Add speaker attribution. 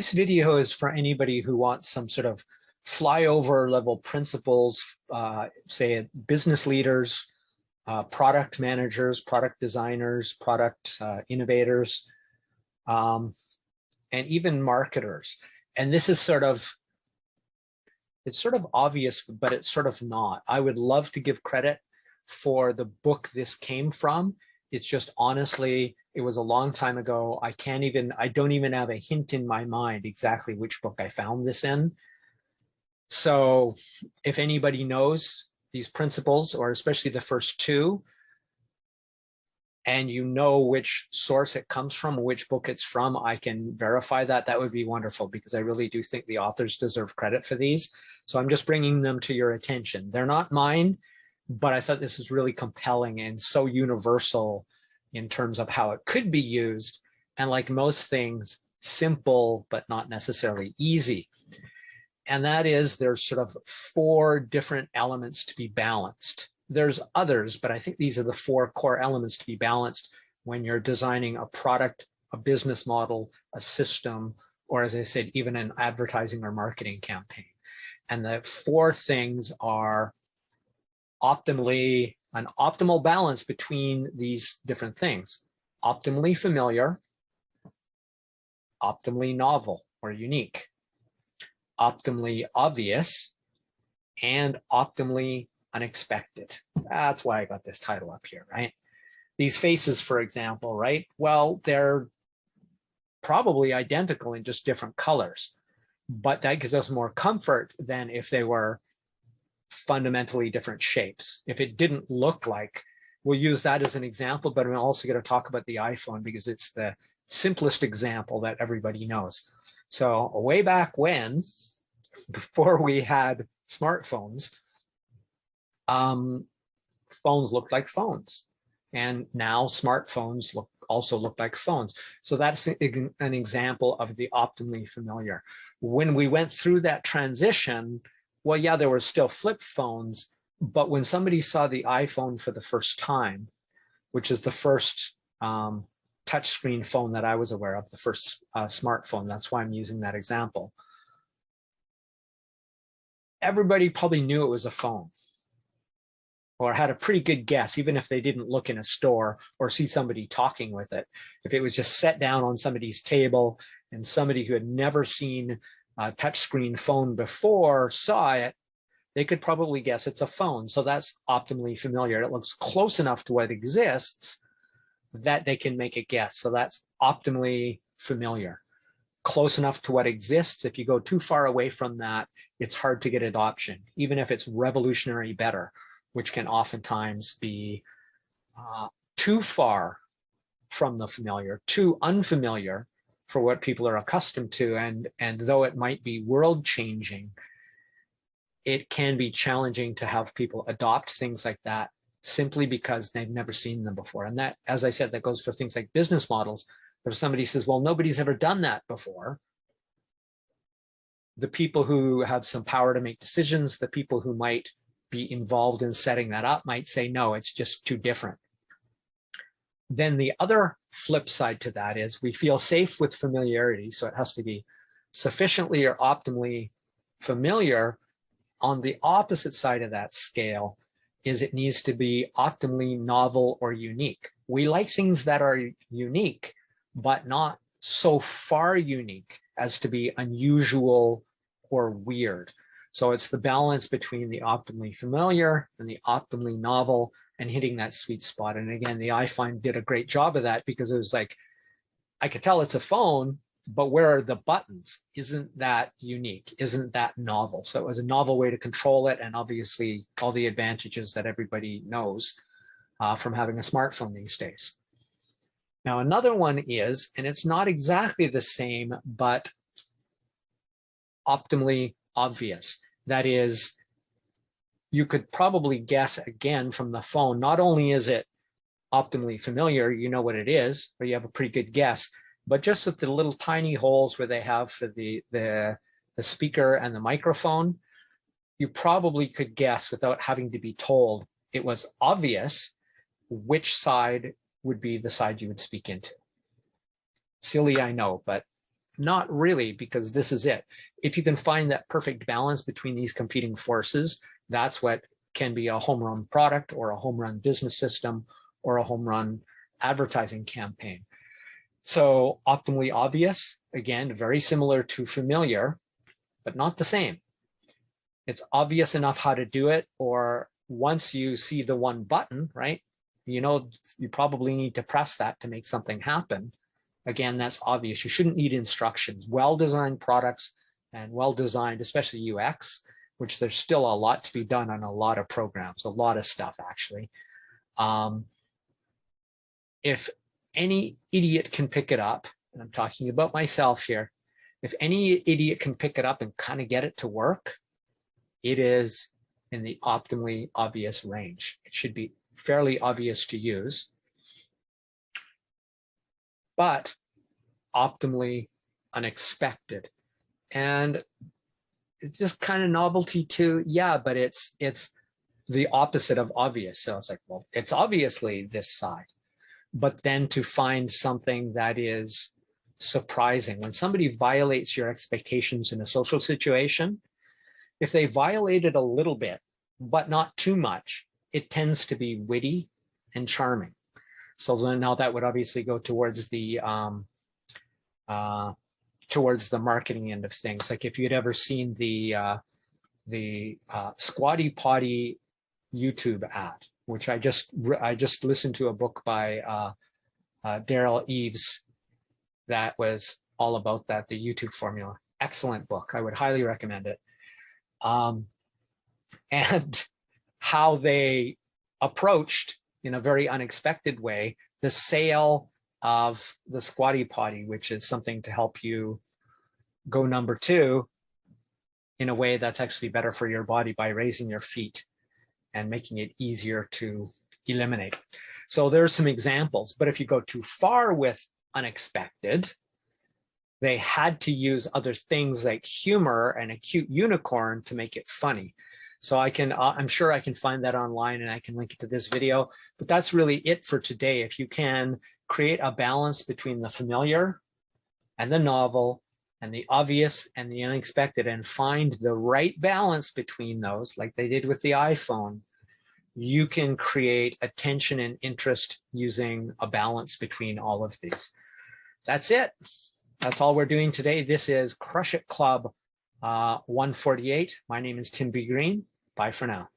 Speaker 1: This video is for anybody who wants some sort of flyover level principles, say business leaders, product managers, product designers, product innovators, and even marketers. And this is it's sort of obvious, but it's sort of not. I would love to give credit for the book this came from. It's just honestly, it was a long time ago. I don't even have a hint in my mind exactly which book I found this in. So if anybody knows these principles, or especially the first two, and you know which source it comes from, which book it's from, I can verify that. That would be wonderful, because I really do think the authors deserve credit for these. So I'm just bringing them to your attention. They're not mine, but I thought this is really compelling and so universal in terms of how it could be used. And like most things, simple, but not necessarily easy. And that is, there's sort of four different elements to be balanced. There's others, but I think these are the four core elements to be balanced when you're designing a product, a business model, a system, or as I said, even an advertising or marketing campaign. And the four things are an optimal balance between these different things: optimally familiar, optimally novel or unique, optimally obvious, and optimally unexpected. That's why I got this title up here, right? These faces, for example, right? Well, they're probably identical in just different colors, but that gives us more comfort than if they were fundamentally different shapes. If it didn't look like, we'll use that as an example, but I'm also going to talk about the iPhone because it's the simplest example that everybody knows. So way back when, before we had smartphones, phones looked like phones. And now smartphones also look like phones. So that's an example of the optimally familiar. When we went through that transition, well, yeah, there were still flip phones, but when somebody saw the iPhone for the first time, which is the first touchscreen phone that I was aware of, the first smartphone, that's why I'm using that example, everybody probably knew it was a phone, or had a pretty good guess, even if they didn't look in a store or see somebody talking with it. If it was just set down on somebody's table and somebody who had never seen a touchscreen phone before saw it, they could probably guess it's a phone. So that's optimally familiar. It looks close enough to what exists that they can make a guess. So that's optimally familiar. Close enough to what exists. If you go too far away from that, it's hard to get adoption, even if it's revolutionary better, which can oftentimes be too far from the familiar, too unfamiliar for what people are accustomed to. And though it might be world changing, it can be challenging to have people adopt things like that simply because they've never seen them before. And that, as I said, that goes for things like business models. If somebody says, well, nobody's ever done that before, the people who have some power to make decisions, the people who might be involved in setting that up might say, no, it's just too different. Then the other flip side to that is we feel safe with familiarity. So it has to be sufficiently or optimally familiar. On the opposite side of that scale is it needs to be optimally novel or unique. We like things that are unique, but not so far unique as to be unusual or weird. So it's the balance between the optimally familiar and the optimally novel and hitting that sweet spot. And again, the iPhone did a great job of that, because it was like, I could tell it's a phone, but where are the buttons? Isn't that unique? Isn't that novel? So it was a novel way to control it, and obviously all the advantages that everybody knows from having a smartphone these days. Now, another one is, and it's not exactly the same, but optimally obvious. That is, you could probably guess again from the phone, not only is it optimally familiar, you know what it is, or you have a pretty good guess, but just with the little tiny holes where they have for the speaker and the microphone, you probably could guess without having to be told. It was obvious which side would be the side you would speak into. Silly, I know, but Not really, because this is it. If you can find that perfect balance between these competing forces, that's what can be a home run product or a home run business system or a home run advertising campaign. So optimally obvious, again, very similar to familiar, but not the same. It's obvious enough how to do it, or once you see the one button, right, you know, you probably need to press that to make something happen. Again, that's obvious. You shouldn't need instructions. Well-designed products and well-designed, especially UX, which there's still a lot to be done on a lot of programs, a lot of stuff actually. If any idiot can pick it up, and I'm talking about myself here, if any idiot can pick it up and kind of get it to work, it is in the optimally obvious range. It should be fairly obvious to use, but optimally unexpected. And it's just kind of novelty too. Yeah, but it's the opposite of obvious. So it's like, well, it's obviously this side. But then to find something that is surprising, when somebody violates your expectations in a social situation, if they violate it a little bit, but not too much, it tends to be witty and charming. So then now that would obviously go towards the marketing end of things. Like if you'd ever seen the Squatty Potty YouTube ad, which I just listened to a book by Daryl Eves that was all about that, the YouTube formula. Excellent book. I would highly recommend it. And how they approached, in a very unexpected way, the sale of the Squatty Potty, which is something to help you go number 2 in a way that's actually better for your body by raising your feet and making it easier to eliminate. So there's some examples, but if you go too far with unexpected, they had to use other things like humor and a cute unicorn to make it funny. So I'm sure I can find that online and I can link it to this video, but that's really it for today. If you can create a balance between the familiar and the novel and the obvious and the unexpected and find the right balance between those, like they did with the iPhone, you can create attention and interest using a balance between all of these. That's it. That's all we're doing today. This is Crush It Club 148. My name is Tim B. Green. Bye for now.